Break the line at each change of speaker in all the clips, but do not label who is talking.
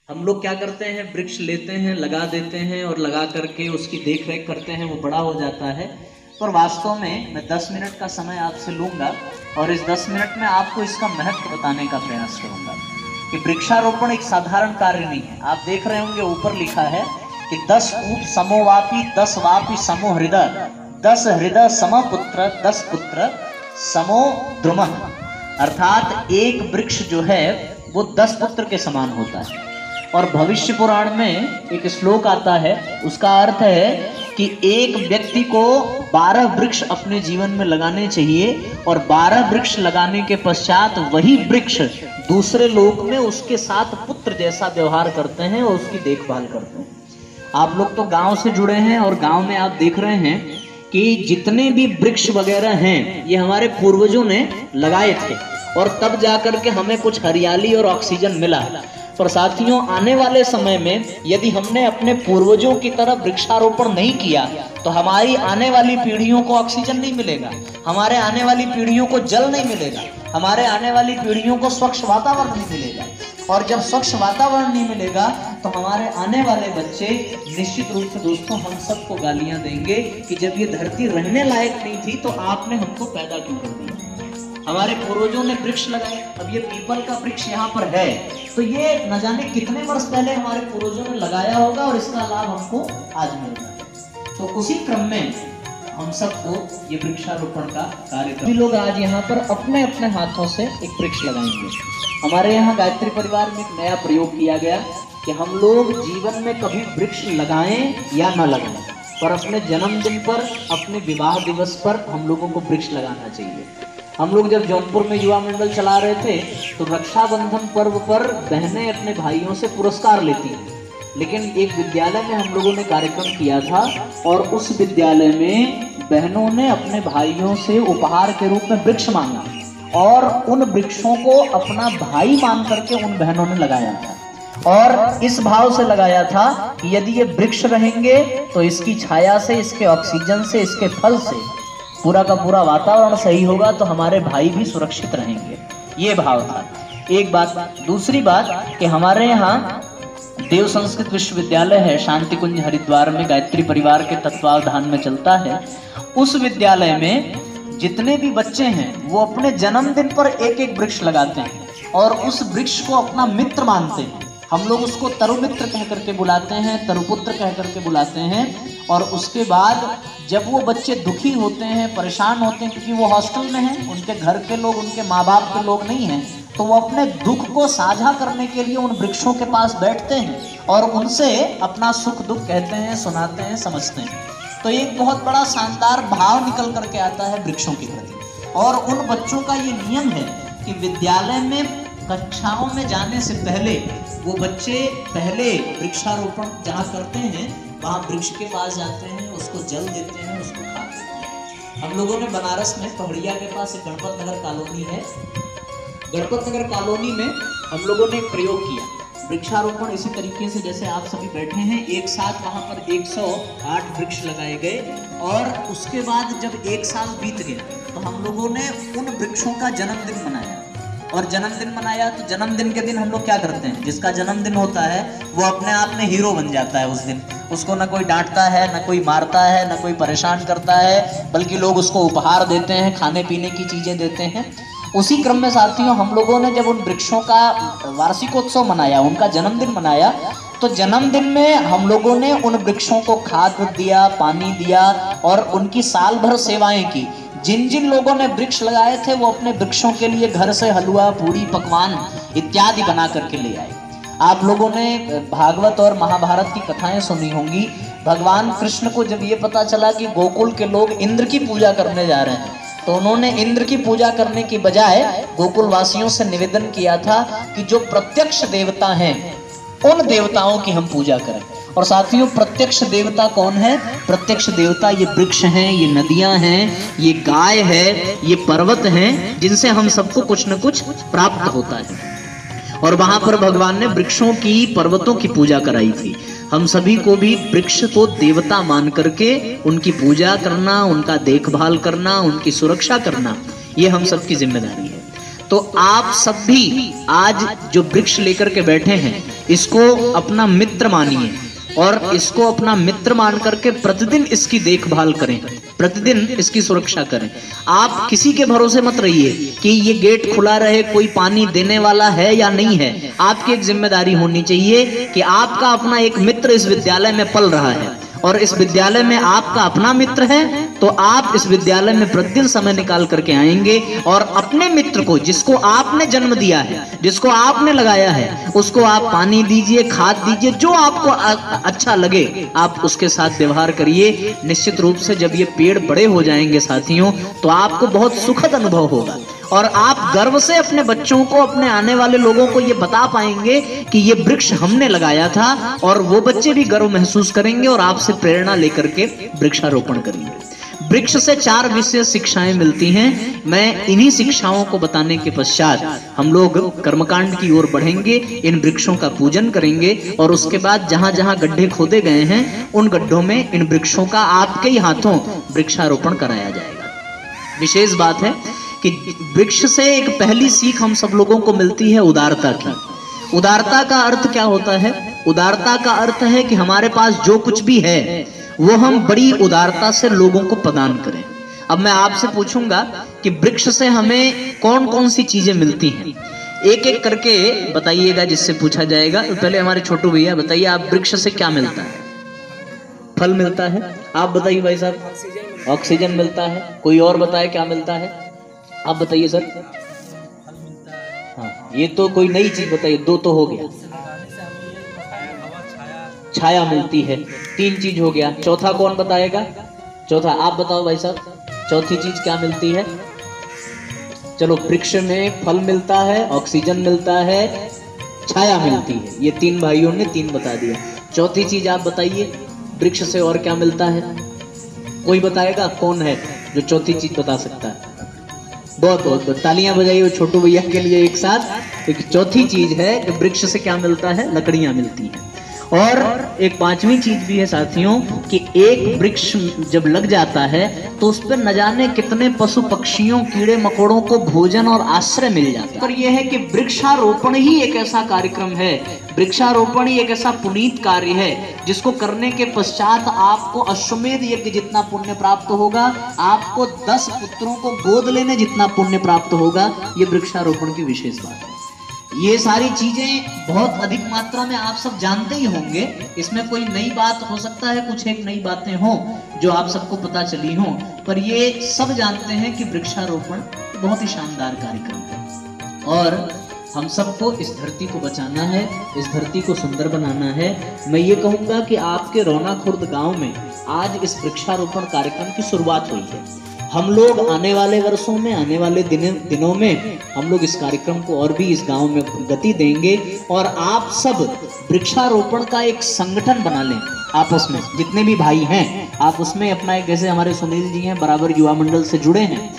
हम लोग क्या करते हैं, वृक्ष लेते हैं, लगा देते हैं और लगा करके उसकी देख रेख करते हैं, वो बड़ा हो जाता है। पर वास्तव में मैं 10 मिनट का समय आपसे लूंगा और इस 10 मिनट में आपको इसका महत्व बताने का प्रयास करूंगा कि वृक्षारोपण एक साधारण कार्य नहीं है। आप देख रहे होंगे ऊपर लिखा है कि 10 ऊप समोवापी 10 वापी समो हृदय, 10 हृदय समपुत्र 10 पुत्र समो द्रुमः, अर्थात एक वृक्ष जो है वो 10 पुत्र के समान होता है। और भविष्य पुराण में एक श्लोक आता है, उसका अर्थ है कि एक व्यक्ति को 12 वृक्ष अपने जीवन में लगाने चाहिए और 12 वृक्ष लगाने के पश्चात वही वृक्ष दूसरे लोक में उसके साथ पुत्र जैसा व्यवहार करते हैं और उसकी देखभाल करते हैं। आप लोग तो गांव से जुड़े हैं और गांव में आप देख रहे हैं कि जितने भी वृक्ष वगैरह हैं ये हमारे पूर्वजों ने लगाए थे और तब जाकर के हमें कुछ हरियाली और ऑक्सीजन मिला। पर साथियों, आने वाले समय में यदि हमने अपने पूर्वजों की तरह वृक्षारोपण नहीं किया तो हमारी आने वाली पीढ़ियों को ऑक्सीजन नहीं मिलेगा, हमारे आने वाली पीढ़ियों को जल नहीं मिलेगा, हमारे आने वाली पीढ़ियों को स्वच्छ वातावरण नहीं मिलेगा। और जब स्वच्छ वातावरण नहीं मिलेगा तो हमारे आने वाले बच्चे निश्चित रूप से दोस्तों हम सबको गालियां देंगे कि जब ये धरती रहने लायक नहीं थी तो आपने हमको पैदा क्यों कर दिया। हमारे पूर्वजों ने वृक्ष लगाए, अब ये पीपल का वृक्ष यहाँ पर है तो ये न जाने कितने वर्ष पहले हमारे पूर्वजों ने लगाया होगा और इसका लाभ हमको आज मिल रहा है। तो उसी क्रम में हम सबको ये वृक्षारोपण का कार्य सभी लोग आज यहाँ पर अपने अपने हाथों से एक वृक्ष लगाएंगे। हमारे यहाँ गायत्री परिवार में एक नया प्रयोग किया गया कि हम लोग जीवन में कभी वृक्ष लगाएं या न लगाएं, पर अपने जन्मदिन पर, अपने विवाह दिवस पर हम लोगों को वृक्ष लगाना चाहिए। हम लोग जब जौनपुर में युवा मंडल चला रहे थे तो रक्षाबंधन पर्व पर बहनें अपने भाइयों से पुरस्कार लेती हैं, लेकिन एक विद्यालय में हम लोगों ने कार्यक्रम किया था और उस विद्यालय में बहनों ने अपने भाइयों से उपहार के रूप में वृक्ष मांगा और उन वृक्षों को अपना भाई मान करके उन बहनों ने लगाया था और इस भाव से लगाया था कि यदि ये वृक्ष रहेंगे तो इसकी छाया से, इसके ऑक्सीजन से, इसके फल से पूरा का पूरा वातावरण सही होगा तो हमारे भाई भी सुरक्षित रहेंगे। ये भाव था एक बात। दूसरी बात कि हमारे यहाँ देव संस्कृत विश्वविद्यालय है, शांति कुंज हरिद्वार में गायत्री परिवार के तत्वावधान में चलता है। उस विद्यालय में जितने भी बच्चे हैं वो अपने जन्मदिन पर एक एक वृक्ष लगाते हैं और उस वृक्ष को अपना मित्र मानते हैं। हम लोग उसको तरुमित्र कह करके बुलाते हैं, तरुपुत्र कह करके बुलाते हैं। और उसके बाद जब वो बच्चे दुखी होते हैं, परेशान होते हैं क्योंकि वो हॉस्टल में हैं, उनके घर के लोग, उनके माँ बाप के लोग नहीं हैं, तो वो अपने दुख को साझा करने के लिए उन वृक्षों के पास बैठते हैं और उनसे अपना सुख दुख कहते हैं, सुनाते हैं, समझते हैं। तो एक बहुत बड़ा शानदार भाव निकल करके आता है वृक्षों के प्रति। और उन बच्चों का ये नियम है कि विद्यालय में कक्षाओं में जाने से पहले वो बच्चे पहले वृक्षारोपण जहाँ करते हैं वहाँ वृक्ष के पास जाते हैं, उसको जल देते हैं, उसको खाते हैं। हम लोगों ने बनारस में पहड़िया के पास एक गणपत नगर कॉलोनी है, गणपत नगर कॉलोनी में हम लोगों ने एक प्रयोग किया वृक्षारोपण इसी तरीके से जैसे आप सभी बैठे हैं। एक साथ वहाँ पर 108 वृक्ष लगाए गए और उसके बाद जब एक साल बीत गया तो हम लोगों ने उन वृक्षों का जन्मदिन मनाया। और जन्मदिन मनाया तो जन्मदिन के दिन हम लोग क्या करते हैं, जिसका जन्मदिन होता है वो अपने आप में हीरो बन जाता है उस दिन। उसको ना कोई डांटता है, ना कोई मारता है, ना कोई परेशान करता है, बल्कि लोग उसको उपहार देते हैं, खाने पीने की चीज़ें देते हैं। उसी क्रम में साथियों हम लोगों ने जब उन वृक्षों का वार्षिकोत्सव मनाया, उनका जन्मदिन मनाया, तो जन्मदिन में हम लोगों ने उन वृक्षों को खाद दिया, पानी दिया और उनकी साल भर सेवाएं की। जिन जिन लोगों ने वृक्ष लगाए थे वो अपने वृक्षों के लिए घर से हलवा, पूड़ी, पकवान इत्यादि बना करके ले आए। आप लोगों ने भागवत और महाभारत की कथाएं सुनी होंगी। भगवान कृष्ण को जब ये पता चला कि गोकुल के लोग इंद्र की पूजा करने जा रहे हैं तो उन्होंने इंद्र की पूजा करने की बजाय गोकुल वासियों से निवेदन किया था कि जो प्रत्यक्ष देवता हैं उन देवताओं की हम पूजा करें। और साथियों, प्रत्यक्ष देवता कौन है? प्रत्यक्ष देवता ये वृक्ष हैं, ये नदियां हैं, ये गाय है, ये पर्वत हैं, जिनसे हम सबको कुछ न कुछ प्राप्त होता है। और वहां पर भगवान ने वृक्षों की, पर्वतों की पूजा कराई थी। हम सभी को भी वृक्ष को देवता मान करके उनकी पूजा करना, उनका देखभाल करना, उनकी सुरक्षा करना, ये हम सबकी जिम्मेदारी है। तो आप सब भी आज जो वृक्ष लेकर के बैठे हैं इसको अपना मित्र मानिए और इसको अपना मित्र मान करके प्रतिदिन इसकी देखभाल करें, प्रतिदिन इसकी सुरक्षा करें। आप किसी के भरोसे मत रहिए कि ये गेट खुला रहे, कोई पानी देने वाला है या नहीं है। आपकी एक जिम्मेदारी होनी चाहिए कि आपका अपना एक मित्र इस विद्यालय में पल रहा है और इस विद्यालय में आपका अपना मित्र है, तो आप इस विद्यालय में प्रतिदिन समय निकाल करके आएंगे और अपने मित्र को, जिसको आपने जन्म दिया है, जिसको आपने लगाया है, उसको आप पानी दीजिए, खाद दीजिए, जो आपको अच्छा लगे आप उसके साथ व्यवहार करिए। निश्चित रूप से जब ये पेड़ बड़े हो जाएंगे साथियों, तो आपको बहुत सुखद अनुभव होगा और आप गर्व से अपने बच्चों को, अपने आने वाले लोगों को ये बता पाएंगे कि ये वृक्ष हमने लगाया था, और वो बच्चे भी गर्व महसूस करेंगे और आपसे प्रेरणा लेकर के वृक्षारोपण करेंगे। वृक्ष से 4 विशेष शिक्षाएं मिलती हैं। मैं इन्हीं शिक्षाओं को बताने के पश्चात हम लोग कर्मकांड की ओर बढ़ेंगे, इन वृक्षों का पूजन करेंगे और उसके बाद जहां जहां गड्ढे खोदे गए हैं उन गड्ढों में इन वृक्षों का आपके ही हाथों वृक्षारोपण कराया जाएगा। विशेष बात है कि वृक्ष से एक पहली सीख हम सब लोगों को मिलती है उदारता की। उदारता का अर्थ क्या होता है? उदारता का अर्थ है कि हमारे पास जो कुछ भी है वो हम बड़ी उदारता से लोगों को प्रदान करें। अब मैं आपसे पूछूंगा कि वृक्ष से हमें कौन कौन सी चीजें मिलती हैं, एक एक करके बताइएगा जिससे पूछा जाएगा। तो पहले हमारे छोटू भैया बताइए, आप वृक्ष से क्या मिलता है? फल मिलता है। आप बताइए भाई साहब। ऑक्सीजन मिलता है। कोई और बताए क्या मिलता है? आप बताइए सर। हाँ, ये तो कोई नई चीज बताइए, 2 तो हो गया। छाया मिलती है, 3 चीज हो गया। चौथा कौन बताएगा? चौथा आप बताओ भाई साहब, चौथी चीज क्या मिलती है? चलो, वृक्ष में फल मिलता है, ऑक्सीजन मिलता है, छाया मिलती है। ये 3 भाइयों ने 3 बता दिया। चौथी चीज आप बताइए, वृक्ष से और क्या मिलता है? कोई बताएगा? कौन है जो चौथी चीज बता सकता है? बहुत बहुत तालियां बजाइए छोटू भैया के लिए एक साथ। एक चौथी चीज है कि वृक्ष से क्या मिलता है? लकड़ियां मिलती हैं। और एक 5वीं चीज भी है साथियों कि एक वृक्ष जब लग जाता है तो उस पर न जाने कितने पशु पक्षियों, कीड़े मकोड़ों को भोजन और आश्रय मिल जाता है। पर यह है कि वृक्षारोपण ही एक ऐसा कार्यक्रम है, वृक्षारोपण ही एक ऐसा पुनीत कार्य है जिसको करने के पश्चात आपको अश्वमेध यज्ञ जितना पुण्य प्राप्त होगा, आपको 10 पुत्रों को गोद लेने जितना पुण्य प्राप्त होगा। ये वृक्षारोपण की विशेष बात है। ये सारी चीजें बहुत अधिक मात्रा में आप सब जानते ही होंगे, इसमें कोई नई बात हो सकता है, कुछ एक नई बातें हों जो आप सबको पता चली हों, पर ये सब जानते हैं कि वृक्षारोपण बहुत ही शानदार कार्यक्रम है और हम सबको इस धरती को बचाना है, इस धरती को सुंदर बनाना है। मैं ये कहूँगा कि आपके रौना खुर्द गांव में आज इस वृक्षारोपण कार्यक्रम की शुरुआत हुई है। हम लोग आने वाले वर्षों में, आने वाले दिनों में हम लोग इस कार्यक्रम को और भी इस गांव में गति देंगे और आप सब वृक्षारोपण का एक संगठन बना लें आपस में, जितने भी भाई हैं आप उसमें अपना एक, जैसे हमारे सुनील जी हैं बराबर युवा मंडल से जुड़े हैं,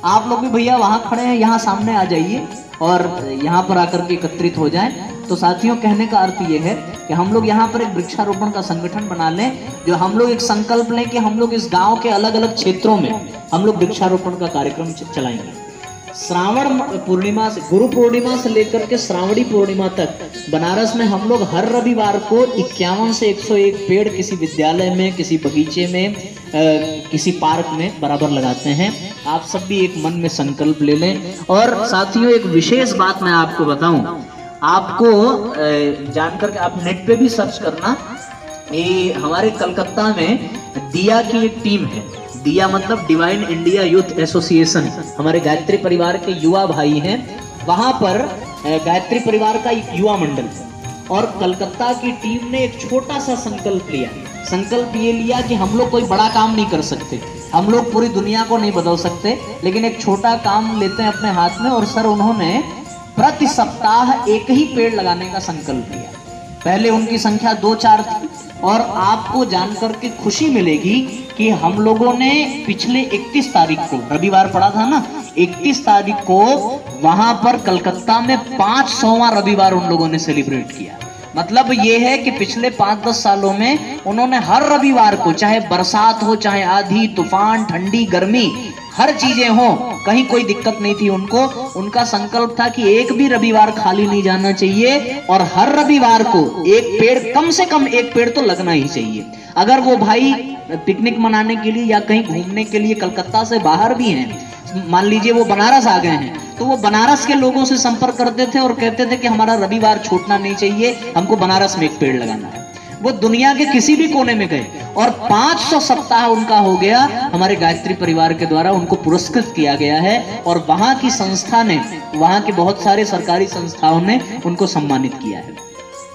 आप लोग भी भैया वहाँ खड़े हैं, यहाँ सामने आ जाइए और यहाँ पर आकर के एकत्रित हो जाएं। तो साथियों, कहने का अर्थ ये है कि हम लोग यहाँ पर एक वृक्षारोपण का संगठन बना लें, जो हम लोग एक संकल्प लें कि हम लोग इस गांव के अलग अलग क्षेत्रों में हम लोग वृक्षारोपण का कार्यक्रम चलाएंगे। श्रावण पूर्णिमा से, गुरु पूर्णिमा से लेकर के श्रावणी पूर्णिमा तक बनारस में हम लोग हर रविवार को 51 से 101 पेड़ किसी विद्यालय में, किसी बगीचे में, किसी पार्क में बराबर लगाते हैं। आप सब भी एक मन में संकल्प ले लें। और साथियों, एक विशेष बात मैं आपको बताऊं, आपको जानकर के आप नेट पे भी सर्च करना, ये हमारे कलकत्ता में दिया की एक टीम है। दिया मतलब डिवाइन इंडिया यूथ एसोसिएशन, हमारे गायत्री परिवार के युवा भाई हैं। वहां पर गायत्री परिवार का एक युवा मंडल है और कलकत्ता की टीम ने एक छोटा सा संकल्प लिया। संकल्प ये लिया कि हम लोग कोई बड़ा काम नहीं कर सकते, हम लोग पूरी दुनिया को नहीं बदल सकते, लेकिन एक छोटा काम लेते हैं अपने हाथ में। और सर, उन्होंने प्रति सप्ताह एक ही पेड़ लगाने का संकल्प लिया। पहले उनकी संख्या 2-4 थी और आपको जानकर के खुशी मिलेगी कि हम लोगों ने पिछले 31 तारीख को, रविवार पड़ा था ना, 31 तारीख को वहां पर कलकत्ता में 500वां रविवार उन लोगों ने सेलिब्रेट किया। मतलब ये है कि पिछले 5-10 सालों में उन्होंने हर रविवार को, चाहे बरसात हो, चाहे आंधी तूफान, ठंडी गर्मी, हर चीजें हो, कहीं कोई दिक्कत नहीं थी उनको। उनका संकल्प था कि एक भी रविवार खाली नहीं जाना चाहिए और हर रविवार को एक पेड़, कम से कम एक पेड़ तो लगना ही चाहिए। अगर वो भाई पिकनिक मनाने के लिए या कहीं घूमने के लिए कलकत्ता से बाहर भी हैं, मान लीजिए वो बनारस आ गए हैं, तो वो बनारस के लोगों से संपर्क करते थे और कहते थे कि हमारा रविवार छूटना नहीं चाहिए, हमको बनारस में एक पेड़ लगाना है। वो दुनिया के किसी भी कोने में गए और 500 सप्ताह उनका हो गया। हमारे गायत्री परिवार के द्वारा उनको पुरस्कृत किया गया है और वहां की संस्था ने, वहां के बहुत सारे सरकारी संस्थाओं ने उनको सम्मानित किया है।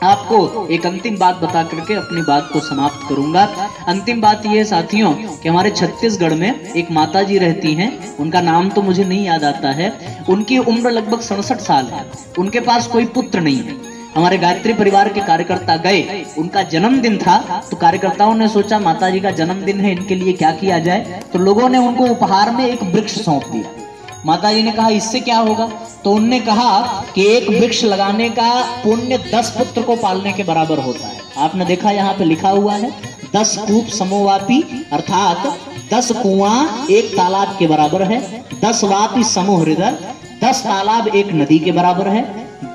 आपको एक अंतिम बात बता करके अपनी बात को समाप्त करूंगा। अंतिम बात यह है साथियों कि हमारे छत्तीसगढ़ में एक माता जी रहती हैं, उनका नाम तो मुझे नहीं याद आता है। उनकी उम्र लगभग 67 साल है। उनके पास कोई पुत्र नहीं है। हमारे गायत्री परिवार के कार्यकर्ता गए, उनका जन्मदिन था, तो कार्यकर्ताओं ने सोचा माता जी का जन्मदिन है, इनके लिए क्या किया जाए। तो लोगों ने उनको उपहार में एक वृक्ष सौंप दिया। माता जी ने कहा इससे क्या होगा, तो उनने कहा कि एक वृक्ष लगाने का पुण्य 10 पुत्र को पालने के बराबर होता है। आपने देखा यहाँ पे लिखा हुआ है 10 कूप समोवापी, अर्थात 10 कुआं एक तालाब के बराबर है। 10 वापी समो हृदय, 10 तालाब एक नदी के बराबर है।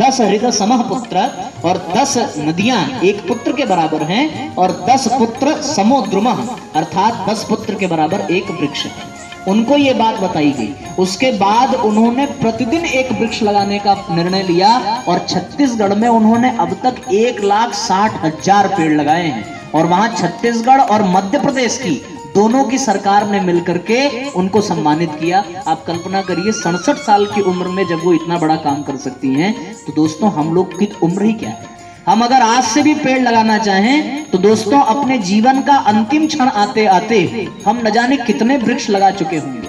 10 हृदय समह पुत्र, और 10 नदियां एक पुत्र के बराबर हैं। और 10 पुत्र समो द्रुमः, अर्थात 10 पुत्र के बराबर एक वृक्ष है। उनको ये बात बताई गई। उसके बाद उन्होंने प्रतिदिन एक वृक्ष लगाने का निर्णय लिया और छत्तीसगढ़ में उन्होंने अब तक 1,60,000 पेड़ लगाए हैं। और वहां छत्तीसगढ़ और मध्य प्रदेश की दोनों की सरकार ने मिलकर के उनको सम्मानित किया। आप कल्पना करिए 67 साल की उम्र में जब वो इतना बड़ा काम कर सकती हैं, तो दोस्तों हम लोग की उम्र ही क्या है। हम अगर आज से भी पेड़ लगाना चाहें तो दोस्तों अपने जीवन का अंतिम क्षण आते आते हम न जाने कितने वृक्ष लगा चुके होंगे।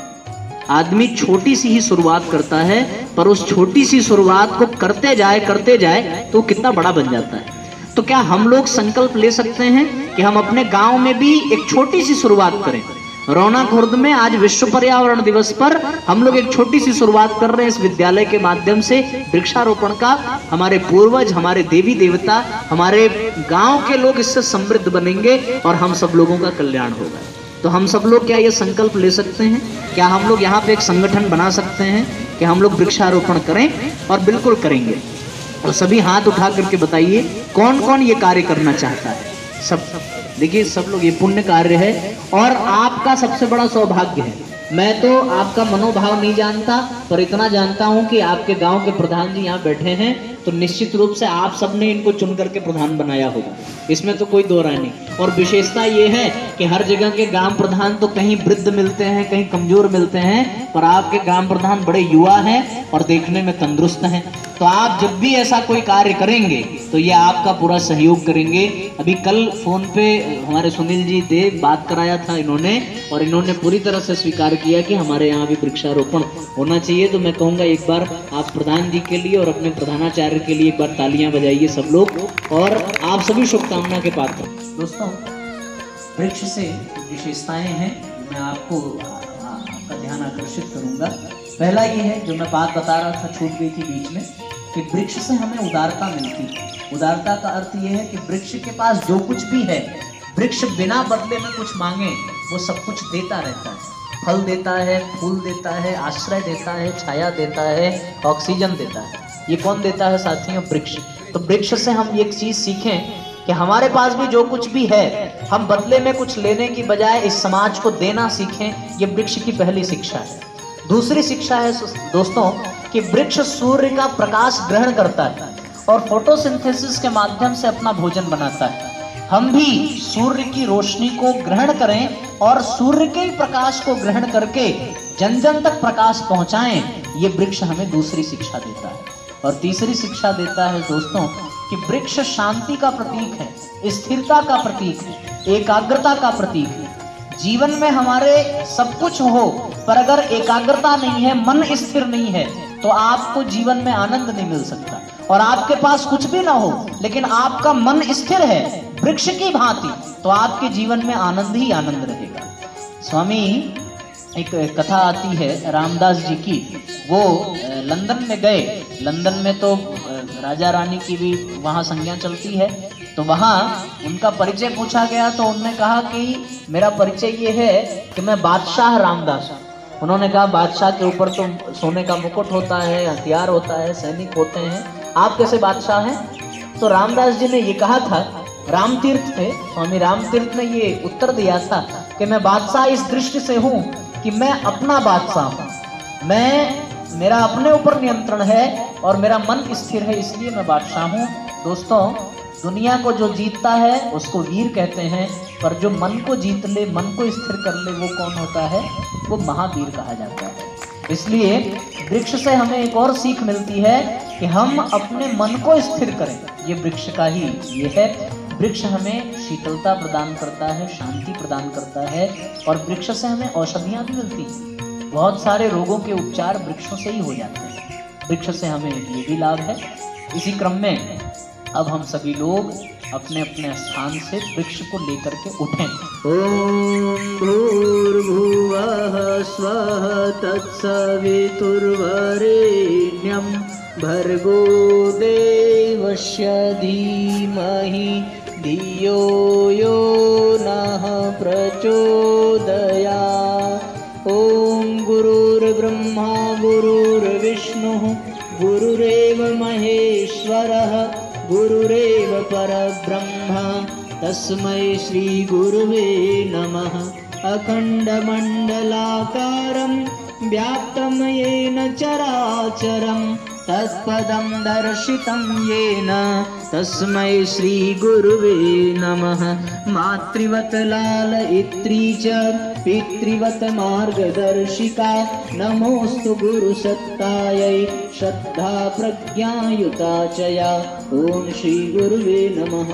आदमी छोटी सी ही शुरुआत करता है, पर उस छोटी सी शुरुआत को करते जाए तो कितना बड़ा बन जाता है। तो क्या हम लोग संकल्प ले सकते हैं कि हम अपने गांव में भी एक छोटी सी शुरुआत करें। रौना खुर्द में आज विश्व पर्यावरण दिवस पर हम लोग एक छोटी सी शुरुआत कर रहे हैं इस विद्यालय के माध्यम से वृक्षारोपण का। हमारे पूर्वज, हमारे देवी देवता, हमारे गांव के लोग इससे समृद्ध बनेंगे और हम सब लोगों का कल्याण होगा। तो हम सब लोग क्या ये संकल्प ले सकते हैं? क्या हम लोग यहाँ पे एक संगठन बना सकते हैं कि हम लोग वृक्षारोपण करें? और बिल्कुल करेंगे। तो सभी हाथ उठा करके बताइए कौन कौन ये कार्य करना चाहता है। सब देखिए, सब लोग, ये पुण्य कार्य है और आपका सबसे बड़ा सौभाग्य है। मैं तो आपका मनोभाव नहीं जानता, पर इतना जानता हूं कि आपके गांव के प्रधान जी यहाँ बैठे हैं, तो निश्चित रूप से आप सबने इनको चुन करके प्रधान बनाया होगा, इसमें तो कोई दो राय नहीं। और विशेषता ये है कि हर जगह के ग्राम प्रधान तो कहीं वृद्ध मिलते हैं, कहीं कमजोर मिलते हैं, पर आपके ग्राम प्रधान बड़े युवा हैं और देखने में तंदुरुस्त हैं। तो आप जब भी ऐसा कोई कार्य करेंगे तो ये आपका पूरा सहयोग करेंगे। अभी कल फोन पे हमारे सुनील जी देव बात कराया था इन्होंने, और इन्होंने पूरी तरह से स्वीकार किया कि हमारे यहाँ भी वृक्षारोपण होना चाहिए। तो मैं कहूँगा एक बार आप प्रधान जी के लिए और अपने प्रधानाचार्य के लिए एक बार तालियां बजाइए सब लोग, और आप सभी शुभकामना के पात्र। दोस्तों, वृक्ष से विशेषताएं हैं, मैं आपको आपका ध्यान आकर्षित करूंगा। पहला ये है, जो मैं बात बता रहा था, छूट गई थी बीच में, कि वृक्ष से हमें उदारता मिलती है। उदारता का अर्थ ये है कि वृक्ष के पास जो कुछ भी है, वृक्ष बिना बदले में कुछ मांगे वो सब कुछ देता रहता है। फल देता है, फूल देता है, आश्रय देता है, छाया देता है, ऑक्सीजन देता है। ये कौन देता है साथियों? वृक्ष। तो वृक्ष से हम एक चीज सीखें कि हमारे पास भी जो कुछ भी है, हम बदले में कुछ लेने की बजाय इस समाज को देना सीखें। ये वृक्ष की पहली शिक्षा है। दूसरी शिक्षा है दोस्तों कि वृक्ष सूर्य का प्रकाश ग्रहण करता है और फोटोसिंथेसिस के माध्यम से अपना भोजन बनाता है। हम भी सूर्य की रोशनी को ग्रहण करें और सूर्य के प्रकाश को ग्रहण करके जन जन तक प्रकाश पहुंचाएं। ये वृक्ष हमें दूसरी शिक्षा देता है। और तीसरी शिक्षा देता है दोस्तों कि वृक्ष शांति का प्रतीक है, स्थिरता का प्रतीक है, एकाग्रता का प्रतीक है। जीवन में हमारे सब कुछ हो, पर अगर एकाग्रता नहीं है, मन स्थिर नहीं है, तो आपको जीवन में आनंद नहीं मिल सकता। और आपके पास कुछ भी ना हो, लेकिन आपका मन स्थिर है वृक्ष की भांति, तो आपके जीवन में आनंद ही आनंद रहेगा। स्वामी, एक कथा आती है रामदास जी की। वो लंदन में गए। लंदन में तो राजा रानी की भी वहाँ संज्ञा चलती है। तो वहाँ उनका परिचय पूछा गया, तो उन्होंने कहा कि मेरा परिचय ये है कि मैं बादशाह रामदास हूँ। उन्होंने कहा बादशाह के ऊपर तो सोने का मुकुट होता है, हथियार होता है, सैनिक होते हैं, आप कैसे बादशाह हैं? तो रामदास जी ने ये कहा था, रामतीर्थ थे, स्वामी रामतीर्थ ने ये उत्तर दिया था कि मैं बादशाह इस दृष्टि से हूं कि मैं अपना बादशाह हूं, मेरा अपने ऊपर नियंत्रण है और मेरा मन स्थिर है, इसलिए मैं बादशाह हूं। दोस्तों, दुनिया को जो जीतता है उसको वीर कहते हैं, पर जो मन को जीत ले, मन को स्थिर कर ले, वो कौन होता है? वो महावीर कहा जाता है। इसलिए वृक्ष से हमें एक और सीख मिलती है कि हम अपने मन को स्थिर करें। ये वृक्ष का ही ये है। वृक्ष हमें शीतलता प्रदान करता है, शांति प्रदान करता है, और वृक्ष से हमें औषधियाँ भी मिलती हैं। बहुत सारे रोगों के उपचार वृक्षों से ही हो जाते हैं। वृक्ष से हमें ये भी लाभ है। इसी क्रम में अब हम सभी लोग अपने अपने स्थान से वृक्ष को लेकर के उठें।
ओम भूर्भुवः स्वः तत्सवितुर्वरेण्यं भर्गो देवस्य धीमहि धियो यो नः प्रचोदयात्। ओम गुरुर्ब्रह्मा गुरुर्विष्णुः गुरुरेव महेश्वरः गुरुरेव परब्रह्म तस्मै श्री गुरुवे नमः। अखण्डमण्डलाकारं व्याप्तं येन चराचरं तत्पदं दर्शितं येन तस्मै श्री गुरुवे नमः। मातृवत लालयित्री च पितृवत मार्गदर्शिका नमोस्तु गुरुसत्तायै श्रद्धा प्रज्ञायुता च या। ओम श्री गुरुवे नमः।